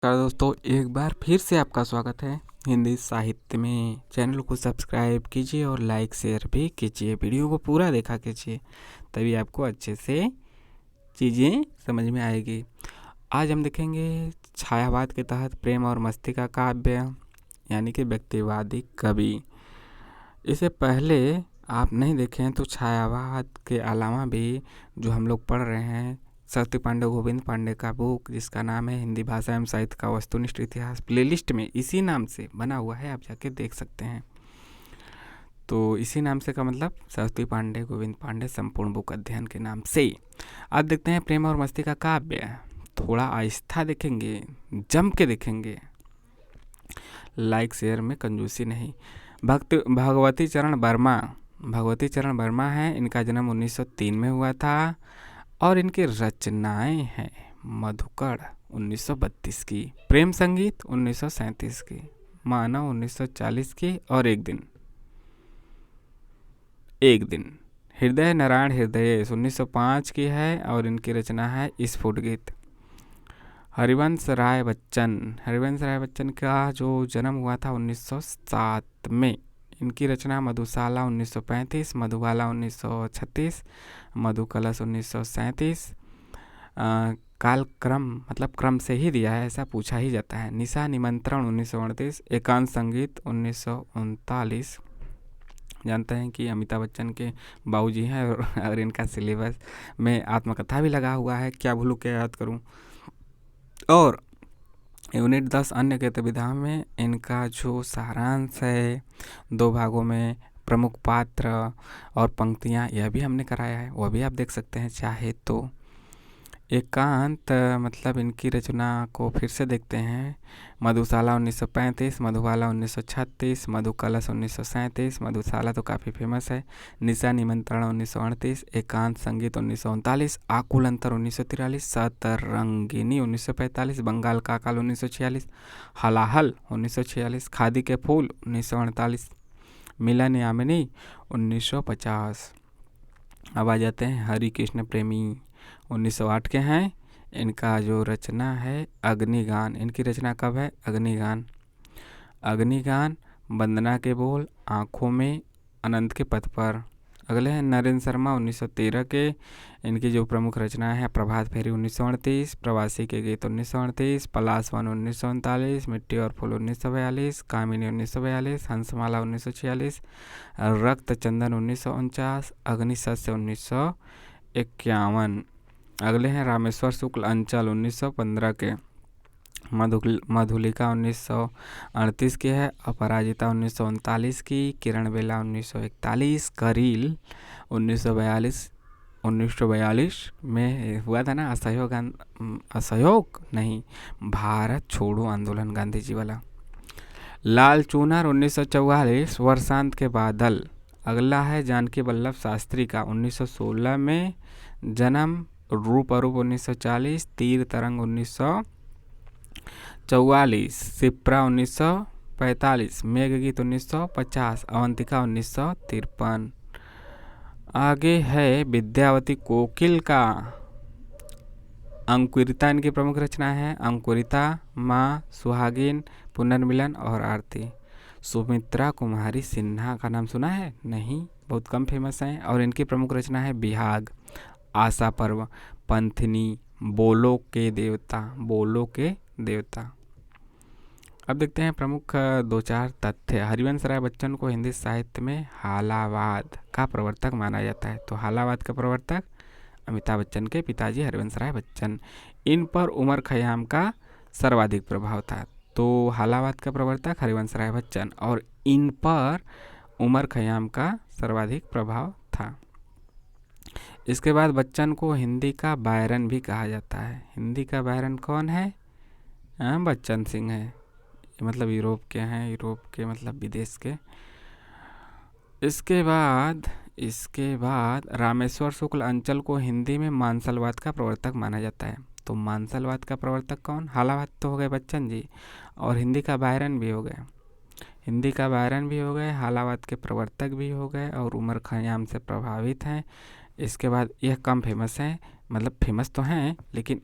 नमस्कार दोस्तों, एक बार फिर से आपका स्वागत है हिंदी साहित्य में। चैनल को सब्सक्राइब कीजिए और लाइक शेयर भी कीजिए। वीडियो को पूरा देखा कीजिए, तभी आपको अच्छे से चीज़ें समझ में आएगी। आज हम देखेंगे छायावाद के तहत प्रेम और मस्ती का काव्य, यानी कि व्यक्तिवादी कवि। इससे पहले आप नहीं देखें तो छायावाद के अलावा भी जो हम लोग पढ़ रहे हैं, शक्ति पांडे गोविंद पांडे का बुक जिसका नाम है हिंदी भाषा एवं साहित्य का वस्तुनिष्ठ इतिहास, प्लेलिस्ट में इसी नाम से बना हुआ है, आप जाके देख सकते हैं। तो इसी नाम से का मतलब शक्ति पांडे गोविंद पांडे संपूर्ण बुक अध्ययन के नाम से। आज देखते हैं प्रेम और मस्ती का काव्य। थोड़ा आहिस्ता देखेंगे, जम के देखेंगे, लाइक शेयर में कंजूसी नहीं। भगवती चरण वर्मा है। इनका जन्म 1903 में हुआ था और इनकी रचनाएं हैं मधुकर 1932 की, प्रेम संगीत 1937 की, मानव 1940 की और एक दिन हृदय नारायण हृदय 1905 की है और इनकी रचना है स्फुट गीत। हरिवंश राय बच्चन का जो जन्म हुआ था 1907 में। इनकी रचना मधुशाला 1935, मधुबाला 1936, मधुकलश 1937। कालक्रम मतलब क्रम से ही दिया है, ऐसा पूछा ही जाता है। निशा निमंत्रण 1938, एकांत संगीत 1939। जानते हैं कि अमिताभ बच्चन के बाबूजी हैं और इनका सिलेबस में आत्मकथा भी लगा हुआ है, क्या भूलूं क्या याद करूं। और यूनिट 10 अन्य गतिविधियों में इनका जो सारांश है 2 भागों में, प्रमुख पात्र और पंक्तियाँ, यह भी हमने कराया है, वह भी आप देख सकते हैं चाहे तो। एकांत मतलब इनकी रचना को फिर से देखते हैं। मधुशाला 1935, मधुबाला 1936, मधुकलश 1937। मधुशाला तो काफ़ी फेमस है। निशा निमंत्रण 1938, एकांत संगीत 1939, आकुल अंतर 1943, सतरंगिनी 1945, बंगाल का अकाल 1946, हलाहल 1946, खादी के फूल 1948, मिलन यामिनी 1950। अब आ जाते हैं हरि कृष्ण प्रेमी 1908 के हैं। इनका जो रचना है अग्निगान। इनकी रचना कब है? अग्निगान, वंदना के बोल, आँखों में, अनंत के पथ पर। अगले हैं नरेंद्र शर्मा 1913 के। इनकी जो प्रमुख रचना है प्रभात फेरी 1938, प्रवासी के गीत 1938, पलासवन 1939, मिट्टी और फूल 1942, कामिनी 1942, हंसमाला 1946, रक्त चंदन 1949, अग्निशस्य 1951। अगले हैं रामेश्वर शुक्ल अंचल 1915 के। मधुलिका 1938 की है। अपराजिता 1939 की। किरण बेला 1941, करील 1942 में हुआ था ना असहयोग नहीं, भारत छोड़ो आंदोलन, गांधी जी वाला। लाल चूनर 1944, वर्षांत के बादल। अगला है जानकी वल्लभ शास्त्री का 1916 में जन्म, रूप अरूप 1940, तीर तरंग 1944, शिप्रा 1945, मेघगीत 1950, अवंतिका 1953। आगे है विद्यावती कोकिल का अंकुरिता। इनकी प्रमुख रचना है अंकुरिता, माँ, सुहागिन, पुनर्मिलन और आरती। सुमित्रा कुमारी सिन्हा का नाम सुना है? नहीं, बहुत कम फेमस हैं। और इनकी प्रमुख रचना है बिहाग, आशा पर्व, पंथनी, बोलो के देवता। अब देखते हैं प्रमुख 2-4 तथ्य। हरिवंश राय बच्चन को हिंदी साहित्य में हालावाद का प्रवर्तक माना जाता है। तो हालावाद का प्रवर्तक अमिताभ बच्चन के पिताजी हरिवंश राय बच्चन। इन पर उमर खयाम का सर्वाधिक प्रभाव था। तो हालावाद का प्रवर्तक हरिवंश राय बच्चन और इन पर उमर खयाम का सर्वाधिक प्रभाव था। इसके बाद बच्चन को हिंदी का बायरन भी कहा जाता है। हिंदी का बायरन कौन है? बच्चन सिंह है। मतलब यूरोप के हैं, यूरोप के मतलब विदेश के। इसके बाद रामेश्वर शुक्ल अंचल को हिंदी में मानसलवाद का प्रवर्तक माना जाता है। तो मानसलवाद का प्रवर्तक कौन? हालावाद तो हो गए बच्चन जी, और हिंदी का बायरन भी हो गए। हालावाद के प्रवर्तक भी हो गए और उमर खयाम से प्रभावित हैं। इसके बाद यह कम फेमस है, मतलब फेमस तो हैं लेकिन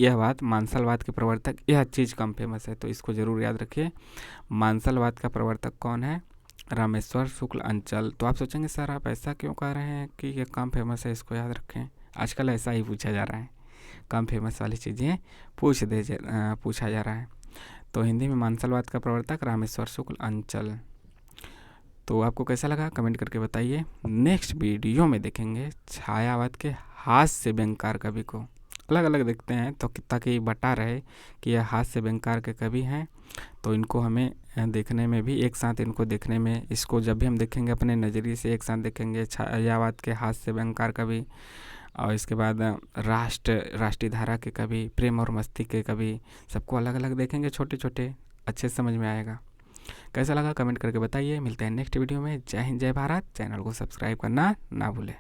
यह बात मानसलवाद के प्रवर्तक, यह चीज़ कम फेमस है, तो इसको ज़रूर याद रखिए। मानसलवाद का प्रवर्तक कौन है? रामेश्वर शुक्ल अंचल। तो आप सोचेंगे सर आप ऐसा क्यों कह रहे हैं कि ये कम फेमस है, इसको याद रखें। आजकल ऐसा ही पूछा जा रहा है, कम फेमस वाली चीज़ें पूछा जा रहा है। तो हिंदी में मानसलवाद का प्रवर्तक रामेश्वर शुक्ल अंचल। तो आपको कैसा लगा कमेंट करके बताइए। नेक्स्ट वीडियो में देखेंगे छायावाद के हास्य व्यंगकार कवि को, अलग अलग देखते हैं तो ताकि बता रहे कि यह हास्य व्यंगकार के कवि हैं। तो इनको हमें देखने में भी एक साथ, इनको देखने में, इसको जब भी हम देखेंगे अपने नज़रिए से एक साथ देखेंगे, छायावाद के हास्य व्यंगकार कवि, और इसके बाद राष्ट्रीय धारा के कवि, प्रेम और मस्ती के कवि, सबको अलग अलग देखेंगे, छोटे छोटे, अच्छे समझ में आएगा। कैसा लगा कमेंट करके बताइए। मिलते हैं नेक्स्ट वीडियो में। जय हिंद, जय भारत। चैनल को सब्सक्राइब करना ना भूलें।